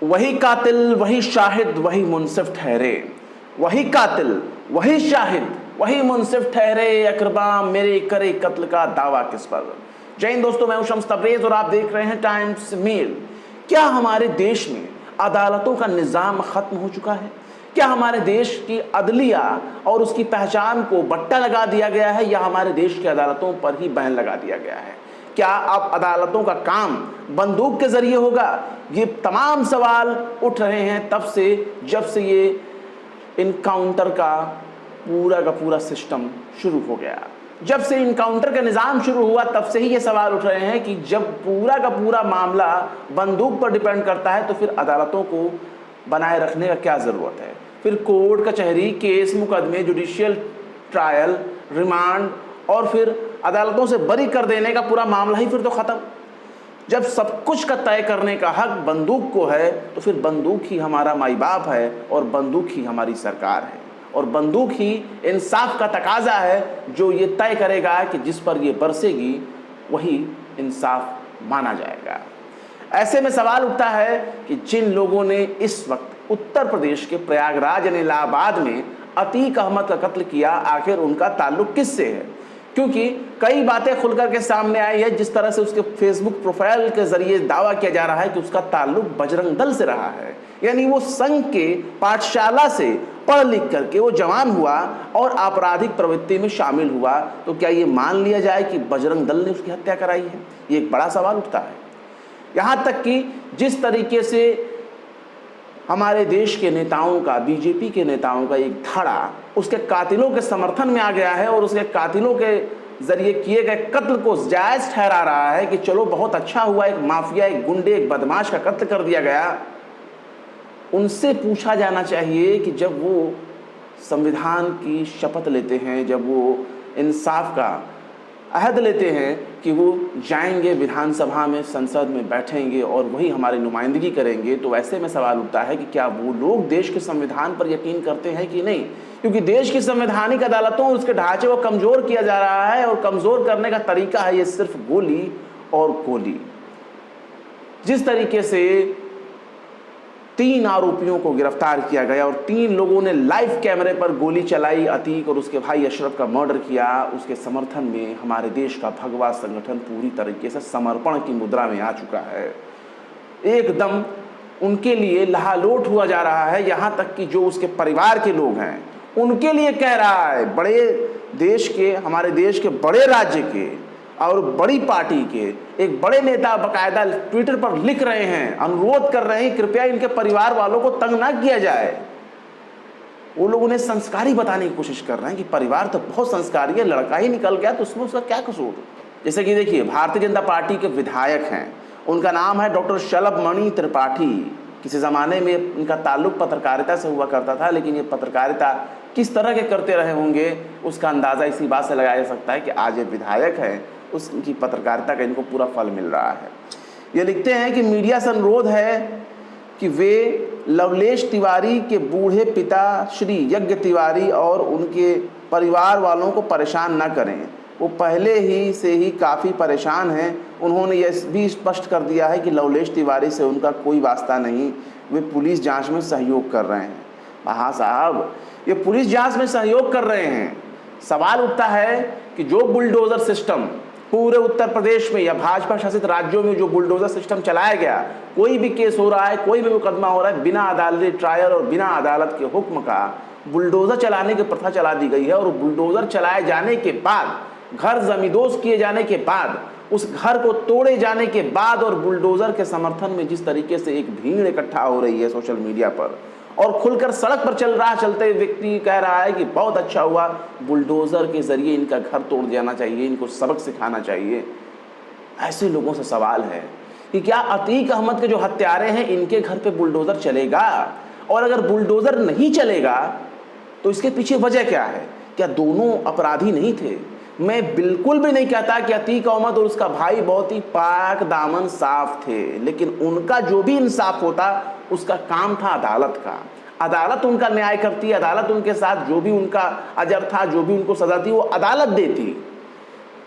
वही कातिल वही शाहिद वही मुनसिफ ठहरे, वही कातिल वही शाहिद वही मुनसिफ ठहरे, अकरबा मेरे करे कत्ल का दावा किस पर। जय हिंद दोस्तों, मैं हूं शम्स तबरेज और आप देख रहे हैं टाइम्स मेल। क्या हमारे देश में अदालतों का निज़ाम ख़त्म हो चुका है? क्या हमारे देश की अदलिया और उसकी पहचान को बट्टा लगा दिया गया है, या हमारे देश की अदालतों पर ही बैन लगा दिया गया है? क्या अब अदालतों का काम बंदूक के जरिए होगा? ये तमाम सवाल उठ रहे हैं तब से जब से ये इनकाउंटर का पूरा सिस्टम शुरू हो गया। जब से इनकाउंटर का निज़ाम शुरू हुआ तब से ही ये सवाल उठ रहे हैं कि जब पूरा का पूरा मामला बंदूक पर डिपेंड करता है तो फिर अदालतों को बनाए रखने का क्या ज़रूरत है? फिर कोर्ट कचहरी, केस, मुकदमे, जुडिशियल ट्रायल, रिमांड और फिर अदालतों से बरी कर देने का पूरा मामला ही फिर तो ख़त्म। जब सब कुछ का तय करने का हक बंदूक को है तो फिर बंदूक ही हमारा माई बाप है और बंदूक ही हमारी सरकार है और बंदूक ही इंसाफ का तकाजा है जो ये तय करेगा कि जिस पर ये बरसेगी वही इंसाफ माना जाएगा। ऐसे में सवाल उठता है कि जिन लोगों ने इस वक्त उत्तर प्रदेश के प्रयागराज यानी इलाहाबाद में अतीक अहमद का कत्ल किया, आखिर उनका ताल्लुक किससे है? क्योंकि कई बातें खुलकर के सामने आई है। जिस तरह से उसके फेसबुक प्रोफाइल के जरिए दावा किया जा रहा है कि उसका ताल्लुक बजरंग दल से रहा है, यानी वो संघ के पाठशाला से पढ़ लिख करके वो जवान हुआ और आपराधिक प्रवृत्ति में शामिल हुआ, तो क्या ये मान लिया जाए कि बजरंग दल ने उसकी हत्या कराई है? ये एक बड़ा सवाल उठता है। यहाँ तक कि जिस तरीके से हमारे देश के नेताओं का, बीजेपी के नेताओं का एक धड़ा उसके कातिलों के समर्थन में आ गया है और उसके कातिलों के जरिए किए गए कत्ल को जायज़ ठहरा रहा है कि चलो बहुत अच्छा हुआ, एक माफिया, एक गुंडे, एक बदमाश का कत्ल कर दिया गया। उनसे पूछा जाना चाहिए कि जब वो संविधान की शपथ लेते हैं, जब वो इंसाफ का अहद लेते हैं कि वो जाएंगे विधानसभा में, संसद में बैठेंगे और वही हमारी नुमाइंदगी करेंगे, तो ऐसे में सवाल उठता है कि क्या वो लोग देश के संविधान पर यकीन करते हैं कि नहीं? क्योंकि देश की संवैधानिक अदालतों और उसके ढांचे को कमज़ोर किया जा रहा है और कमज़ोर करने का तरीका है ये सिर्फ गोली और गोली। जिस तरीके से 3 आरोपियों को गिरफ्तार किया गया और 3 लोगों ने लाइव कैमरे पर गोली चलाई, अतीक और उसके भाई अशरफ का मर्डर किया, उसके समर्थन में हमारे देश का भगवा संगठन पूरी तरीके से समर्पण की मुद्रा में आ चुका है। एकदम उनके लिए लहालोट हुआ जा रहा है। यहाँ तक कि जो उसके परिवार के लोग हैं उनके लिए कह रहा है, बड़े देश के, हमारे देश के बड़े राज्य के और बड़ी पार्टी के एक बड़े नेता बाकायदा ट्विटर पर लिख रहे हैं, अनुरोध कर रहे हैं कृपया इनके परिवार वालों को तंग ना किया जाए। वो लोग उन्हें संस्कारी बताने की कोशिश कर रहे हैं कि परिवार तो बहुत संस्कारी है, लड़का ही निकल गया तो उसमें उसका क्या कसूर? जैसे कि देखिए, भारतीय जनता पार्टी के विधायक हैं, उनका नाम है डॉक्टर शलभ मणि त्रिपाठी। किसी ज़माने में इनका ताल्लुक पत्रकारिता से हुआ करता था, लेकिन ये पत्रकारिता किस तरह के करते रहे होंगे उसका अंदाज़ा इसी बात से लगाया जा सकता है कि आज ये विधायक है, उसकी पत्रकारिता का इनको पूरा फल मिल रहा है। ये लिखते हैं कि मीडिया से अनुरोध है कि वे लवलेश तिवारी के बूढ़े पिता श्री यज्ञ तिवारी और उनके परिवार वालों को परेशान न करें। वो पहले ही से ही काफ़ी परेशान हैं। उन्होंने यह भी स्पष्ट कर दिया है कि लवलेश तिवारी से उनका कोई वास्ता नहीं, वे पुलिस जांच में सहयोग कर रहे हैं। हाँ साहब, ये पुलिस जांच में सहयोग कर रहे हैं। सवाल उठता है कि जो बुलडोज़र सिस्टम पूरे उत्तर प्रदेश में या भाजपा शासित राज्यों में जो बुलडोज़र सिस्टम चलाया गया, कोई भी केस हो रहा है, कोई भी मुकदमा हो रहा है, बिना अदालती ट्रायल और बिना अदालत के हुक्म का बुलडोज़र चलाने की प्रथा चला दी गई है। और बुलडोज़र चलाए जाने के बाद, घर जमींदोज किए जाने के बाद, उस घर को तोड़े जाने के बाद और बुलडोज़र के समर्थन में जिस तरीके से एक भीड़ इकट्ठा हो रही है सोशल मीडिया पर और खुलकर सड़क पर चलते व्यक्ति कह रहा है कि बहुत अच्छा हुआ, बुलडोज़र के ज़रिए इनका घर तोड़ जाना चाहिए, इनको सबक सिखाना चाहिए। ऐसे लोगों से सवाल है कि क्या अतीक अहमद के जो हत्यारे हैं इनके घर पे बुलडोज़र चलेगा? और अगर बुलडोज़र नहीं चलेगा तो इसके पीछे वजह क्या है? क्या दोनों अपराधी नहीं थे? मैं बिल्कुल भी नहीं कहता कि अतीक अहमद और उसका भाई बहुत ही पाक दामन साफ थे, लेकिन उनका जो भी इंसाफ होता उसका काम था अदालत का। अदालत उनका न्याय करती, अदालत उनके साथ जो भी उनका अजर था, जो भी उनको सजा थी वो अदालत देती।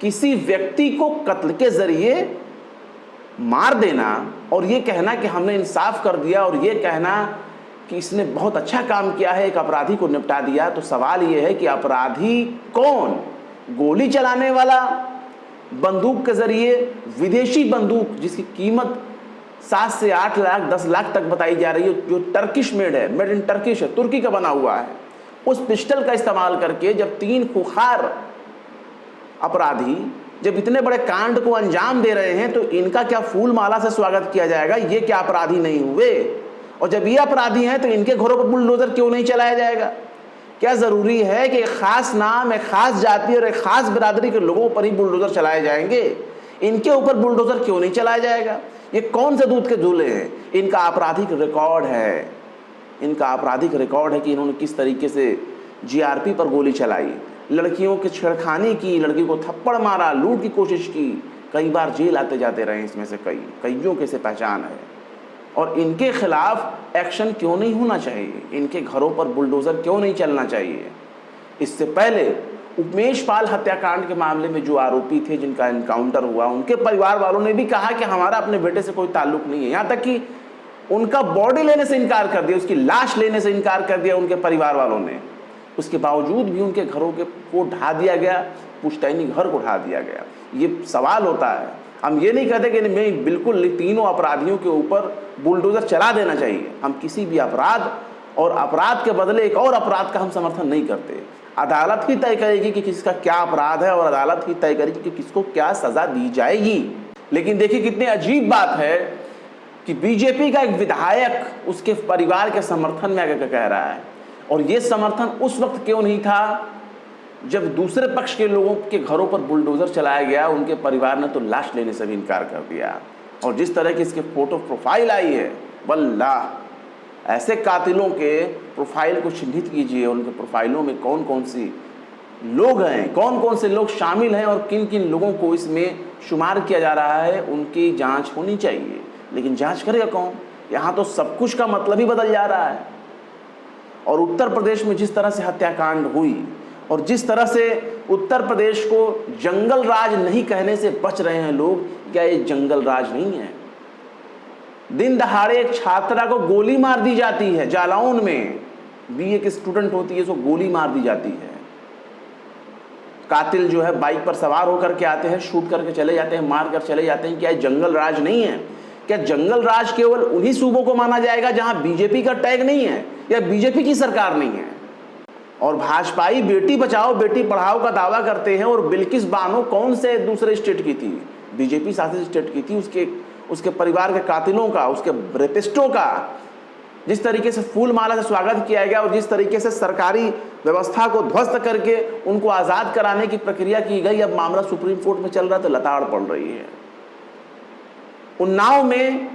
किसी व्यक्ति को कत्ल के जरिए मार देना और ये कहना कि हमने इंसाफ कर दिया और ये कहना कि इसने बहुत अच्छा काम किया है, एक अपराधी को निपटा दिया, तो सवाल ये है कि अपराधी कौन? गोली चलाने वाला, बंदूक के जरिए, विदेशी बंदूक जिसकी कीमत 7 से 8 लाख 10 लाख तक बताई जा रही है, जो टर्किश मेड है, मेड इन टर्किश है, तुर्की का बना हुआ है, उस पिस्टल का इस्तेमाल करके जब 3 खुखार अपराधी जब इतने बड़े कांड को अंजाम दे रहे हैं, तो इनका क्या फूल माला से स्वागत किया जाएगा? ये क्या अपराधी नहीं हुए? और जब ये अपराधी हैं तो इनके घरों पर बुलडोजर क्यों नहीं चलाया जाएगा? क्या जरूरी है कि एक खास नाम, एक खास जाति और एक खास बिरादरी के लोगों पर ही बुलडोजर चलाए जाएंगे? इनके ऊपर बुलडोजर क्यों नहीं चलाया जाएगा? ये कौन से दूध के झूले हैं? इनका आपराधिक रिकॉर्ड है, इनका आपराधिक रिकॉर्ड है कि इन्होंने किस तरीके से जीआरपी पर गोली चलाई, लड़कियों के छेड़खानी की, लड़की को थप्पड़ मारा, लूट की कोशिश की, कई बार जेल आते जाते रहे, इसमें से कईयों के से पहचान है। और इनके खिलाफ एक्शन क्यों नहीं होना चाहिए? इनके घरों पर बुलडोजर क्यों नहीं चलना चाहिए? इससे पहले उमेश पाल हत्याकांड के मामले में जो आरोपी थे, जिनका एनकाउंटर हुआ, उनके परिवार वालों ने भी कहा कि हमारा अपने बेटे से कोई ताल्लुक नहीं है। यहाँ तक कि उनका बॉडी लेने से इनकार कर दिया, उसकी लाश लेने से इनकार कर दिया उनके परिवार वालों ने। उसके बावजूद भी उनके घरों को ढा दिया गया, पुश्तैनी घर को ढा दिया गया। ये सवाल होता है, हम ये नहीं कहते कि मैं बिल्कुल तीनों अपराधियों के ऊपर बुलडोजर चला देना चाहिए। हम किसी भी अपराध और अपराध के बदले एक और अपराध का हम समर्थन नहीं करते। अदालत ही तय करेगी कि किसका क्या अपराध है और अदालत ही तय करेगी कि किसको क्या सजा दी जाएगी। लेकिन देखिए कितनी अजीब बात है कि बीजेपी का एक विधायक उसके परिवार के समर्थन में आकर कह रहा है, और ये समर्थन उस वक्त क्यों नहीं था जब दूसरे पक्ष के लोगों के घरों पर बुलडोजर चलाया गया। उनके परिवार ने तो लाश लेने से भी इनकार कर दिया। और जिस तरह की इसके फोटो प्रोफाइल आई है, वल्लाह, ऐसे कातिलों के प्रोफाइल को चिन्हित कीजिए, उनके प्रोफाइलों में कौन कौन सी लोग हैं, कौन कौन से लोग शामिल हैं और किन किन लोगों को इसमें शुमार किया जा रहा है, उनकी जांच होनी चाहिए। लेकिन जांच करेगा कौन? यहाँ तो सब कुछ का मतलब ही बदल जा रहा है। और उत्तर प्रदेश में जिस तरह से हत्याकांड हुई और जिस तरह से उत्तर प्रदेश को जंगल राज नहीं कहने से बच रहे हैं लोग, क्या ये जंगल राज नहीं है? दिन दहाड़े एक छात्रा को गोली मार दी जाती है, जालौन में बीए की स्टूडेंट होती है, उसको गोली मार दी जाती है। कातिल जो है बाइक पर सवार होकर के आते हैं, शूट करके चले जाते हैं, मार कर चले जाते हैं। क्या जंगल राज नहीं है? क्या जंगल राज केवल उन्हीं सूबों को माना जाएगा जहां बीजेपी का टैग नहीं है या बीजेपी की सरकार नहीं है? और भाजपाई बेटी बचाओ बेटी पढ़ाओ का दावा करते हैं, और बिल्किस बानो कौन से दूसरे स्टेट की थी? बीजेपी शासित स्टेट की थी। उसके परिवार के कातिलों का, उसके रेपिस्टों का जिस तरीके से फूल माला से स्वागत किया गया और जिस तरीके से सरकारी व्यवस्था को ध्वस्त करके उनको आज़ाद कराने की प्रक्रिया की गई, अब मामला सुप्रीम कोर्ट में चल रहा है तो लताड़ पड़ रही है। उन्नाव में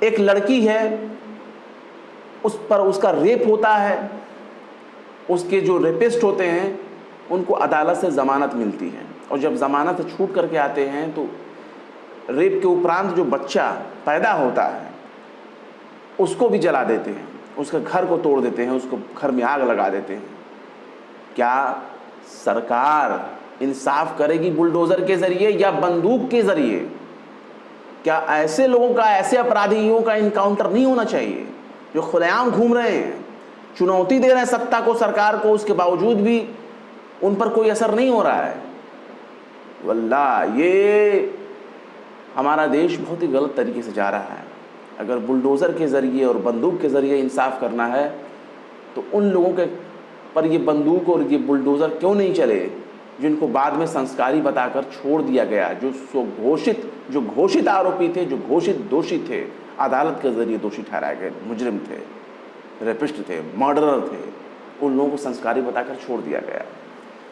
एक लड़की है, उस पर उसका रेप होता है, उसके जो रेपिस्ट होते हैं उनको अदालत से ज़मानत मिलती है, और जब ज़मानत से छूट करके आते हैं तो रेप के उपरांत जो बच्चा पैदा होता है उसको भी जला देते हैं, उसके घर को तोड़ देते हैं, उसको घर में आग लगा देते हैं। क्या सरकार इंसाफ करेगी बुलडोज़र के ज़रिए या बंदूक के ज़रिए? क्या ऐसे लोगों का, ऐसे अपराधियों का इनकाउंटर नहीं होना चाहिए जो खुलेआम घूम रहे हैं, चुनौती दे रहे हैं सत्ता को, सरकार को, उसके बावजूद भी उन पर कोई असर नहीं हो रहा है? वल्लाह ये हमारा देश बहुत ही गलत तरीके से जा रहा है। अगर बुलडोज़र के ज़रिए और बंदूक के ज़रिए इंसाफ करना है तो उन लोगों के पर ये बंदूक और ये बुलडोज़र क्यों नहीं चले जिनको बाद में संस्कारी बताकर छोड़ दिया गया, जो घोषित आरोपी थे, जो घोषित दोषी थे, अदालत के ज़रिए दोषी ठहराए गए, मुजरिम थे, रेपिस्ट थे, मर्डरर थे, उन लोगों को संस्कारी बताकर छोड़ दिया गया।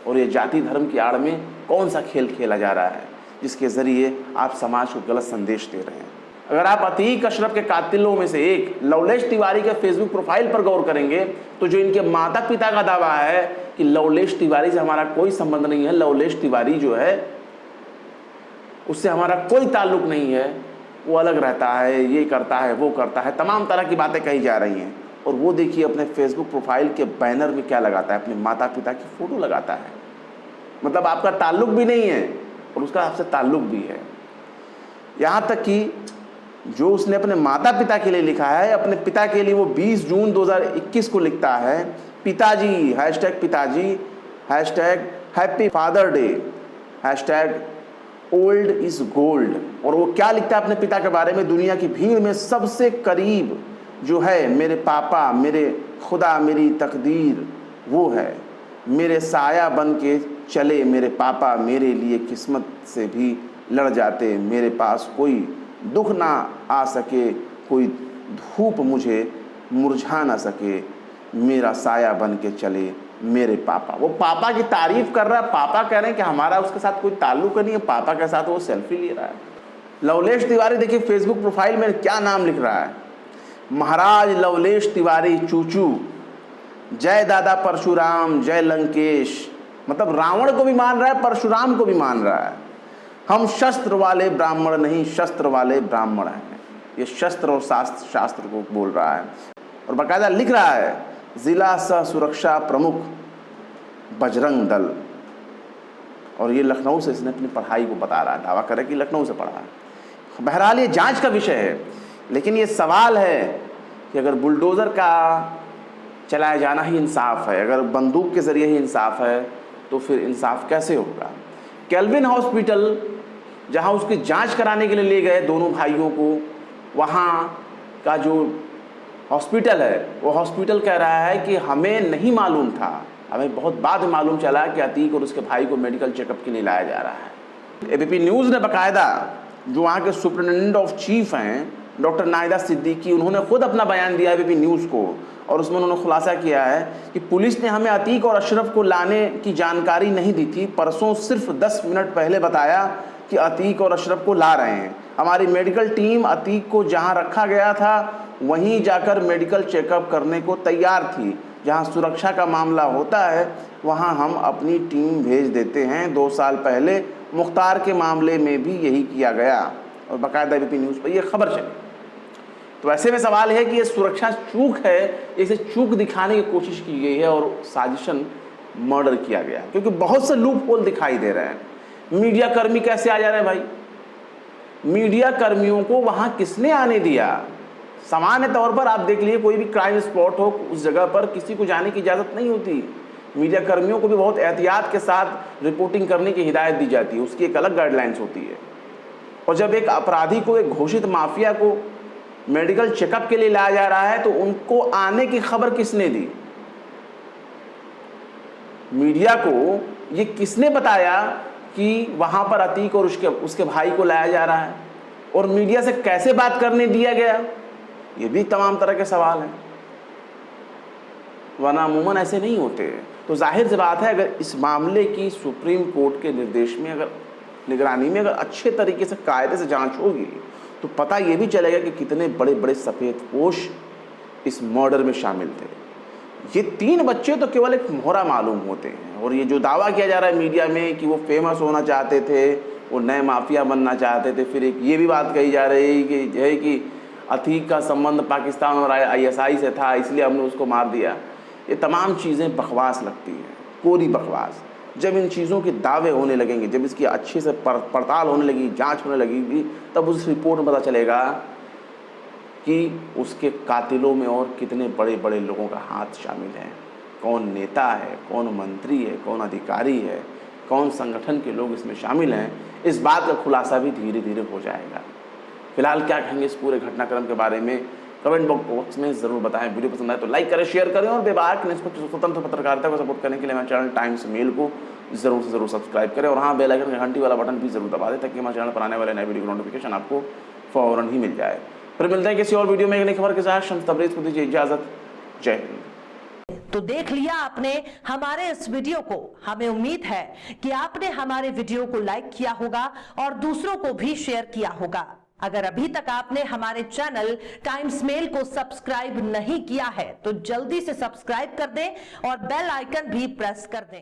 और ये जाति धर्म की आड़ में कौन सा खेल खेला जा रहा है जिसके ज़रिए आप समाज को गलत संदेश दे रहे हैं? अगर आप अतीक अशरफ के कातिलों में से एक लवलेश तिवारी के फेसबुक प्रोफाइल पर गौर करेंगे तो जो इनके माता पिता का दावा है कि लवलेश तिवारी से हमारा कोई संबंध नहीं है, लवलेश तिवारी जो है उससे हमारा कोई ताल्लुक नहीं है, वो अलग रहता है, ये करता है, वो करता है, तमाम तरह की बातें कही जा रही हैं। और वो देखिए अपने फेसबुक प्रोफाइल के बैनर में क्या लगाता है, अपने माता पिता की फ़ोटो लगाता है। मतलब आपका ताल्लुक भी नहीं है और उसका आपसे ताल्लुक भी है। यहाँ तक कि जो उसने अपने माता पिता के लिए लिखा है, अपने पिता के लिए वो 20 जून 2021 को लिखता है, पिताजी, हैशटैग पिताजी, hashtag happy father day, hashtag old is gold. और वो क्या लिखता है अपने पिता के बारे में? दुनिया की भीड़ में सबसे करीब जो है मेरे पापा, मेरे खुदा, मेरी तकदीर वो है, मेरे साया बन के चले मेरे पापा, मेरे लिए किस्मत से भी लड़ जाते, मेरे पास कोई दुख ना आ सके, कोई धूप मुझे मुरझा ना सके, मेरा साया बन के चले मेरे पापा। वो पापा की तारीफ कर रहा है, पापा कह रहे हैं कि हमारा उसके साथ कोई ताल्लुक नहीं है, पापा के साथ वो सेल्फी ले रहा है। लवलेश तिवारी देखिए फेसबुक प्रोफाइल में क्या नाम लिख रहा है, महाराज लवलेश तिवारी चूचू, जय दादा परशुराम, जय लंकेश। मतलब रावण को भी मान रहा है, परशुराम को भी मान रहा है। हम शस्त्र वाले ब्राह्मण नहीं, शस्त्र वाले ब्राह्मण हैं। ये शस्त्र और शास्त्र को बोल रहा है और बाकायदा लिख रहा है, जिला सह सुरक्षा प्रमुख बजरंग दल। और ये लखनऊ से इसने अपनी पढ़ाई को बता रहा है, दावा करे कि लखनऊ से पढ़ा है। बहरहाल ये जांच का विषय है, लेकिन ये सवाल है कि अगर बुलडोज़र का चलाया जाना ही इंसाफ है, अगर बंदूक के ज़रिए ही इंसाफ है, तो फिर इंसाफ कैसे होगा? केल्विन हॉस्पिटल जहां उसकी जांच कराने के लिए ले गए दोनों भाइयों को, वहाँ का जो हॉस्पिटल है वो हॉस्पिटल कह रहा है कि हमें नहीं मालूम था, हमें बहुत बाद में मालूम चला कि अतीक और उसके भाई को मेडिकल चेकअप के लिए लाया जा रहा है। एबीपी न्यूज़ ने बाकायदा जो वहाँ के सुपरिटेंडेंट ऑफ चीफ हैं डॉक्टर नाहिदा सिद्दीकी, उन्होंने खुद अपना बयान दिया एबीपी न्यूज़ को और उसमें उन्होंने खुलासा किया है कि पुलिस ने हमें अतीक और अशरफ को लाने की जानकारी नहीं दी थी। परसों सिर्फ 10 मिनट पहले बताया कि अतीक और अशरफ को ला रहे हैं। हमारी मेडिकल टीम अतीक को जहां रखा गया था वहीं जाकर मेडिकल चेकअप करने को तैयार थी। जहां सुरक्षा का मामला होता है वहां हम अपनी टीम भेज देते हैं। 2 साल पहले मुख्तार के मामले में भी यही किया गया और बाकायदा एबीपी न्यूज़ पर यह खबर चली। तो ऐसे में सवाल है कि ये सुरक्षा चूक है, इसे चूक दिखाने की कोशिश की गई है और साजिशन मर्डर किया गया, क्योंकि बहुत से लूप होल दिखाई दे रहे हैं। मीडिया कर्मी कैसे आ जा रहे हैं भाई? मीडिया कर्मियों को वहां किसने आने दिया? सामान्य तौर पर आप देख लीजिए, कोई भी क्राइम स्पॉट हो उस जगह पर किसी को जाने की इजाज़त नहीं होती। मीडिया कर्मियों को भी बहुत एहतियात के साथ रिपोर्टिंग करने की हिदायत दी जाती है, उसकी एक अलग गाइडलाइंस होती है। और जब एक अपराधी को, एक घोषित माफिया को मेडिकल चेकअप के लिए लाया जा रहा है तो उनको आने की खबर किसने दी? मीडिया को ये किसने बताया कि वहां पर अतीक और उसके भाई को लाया जा रहा है? और मीडिया से कैसे बात करने दिया गया? ये भी तमाम तरह के सवाल हैं, वरना अमूमन ऐसे नहीं होते। तो जाहिर सी बात है, अगर इस मामले की सुप्रीम कोर्ट के निर्देश में, अगर निगरानी में, अगर अच्छे तरीके से कायदे से जांच होगी तो पता ये भी चलेगा कि कितने बड़े बड़े सफ़ेदपोश इस मर्डर में शामिल थे। ये 3 बच्चे तो केवल एक मोहरा मालूम होते हैं। और ये जो दावा किया जा रहा है मीडिया में कि वो फेमस होना चाहते थे, वो नए माफिया बनना चाहते थे, फिर एक ये भी बात कही जा रही है कि अतीक का संबंध पाकिस्तान और ISI से था इसलिए हमने उसको मार दिया। ये तमाम चीज़ें बकवास लगती हैं, कोरी बकवास। जब इन चीज़ों के दावे होने लगेंगे, जब इसकी अच्छे से पड़ताल होने लगी, जांच होने लगेगी, तब उस रिपोर्ट में पता चलेगा कि उसके कातिलों में और कितने बड़े बड़े लोगों का हाथ शामिल है, कौन नेता है, कौन मंत्री है, कौन अधिकारी है, कौन संगठन के लोग इसमें शामिल हैं। इस बात का खुलासा भी धीरे धीरे हो जाएगा। फिलहाल क्या कहेंगे इस पूरे घटनाक्रम के बारे में कमेंट बॉक्स में ज़रूर बताएं। वीडियो पसंद आए तो लाइक करें, शेयर करें और बेबाक निष्पक्ष स्वतंत्र पत्रकारिता को सपोर्ट करने के लिए हमारे चैनल टाइम्स मेल को ज़रूर से ज़रूर सब्सक्राइब करें और हाँ, बेल आइकन का घंटी वाला बटन भी ज़रूर दबा दें ताकि हमारे चैनल पर आने वाले नए वीडियो की नोटिफिकेशन आपको फ़ौरन ही मिल जाए। फिर मिलते हैं किसी और वीडियो में एक नई खबर के साथ। शम्स तबरेज़ को दीजिए इजाज़त। जय हिंद। तो देख लिया आपने हमारे इस वीडियो को। हमें उम्मीद है कि आपने हमारे वीडियो को लाइक किया होगा और दूसरों को भी शेयर किया होगा। अगर अभी तक आपने हमारे चैनल टाइम्स मेल को सब्सक्राइब नहीं किया है तो जल्दी से सब्सक्राइब कर दें और बेल आइकन भी प्रेस कर दें।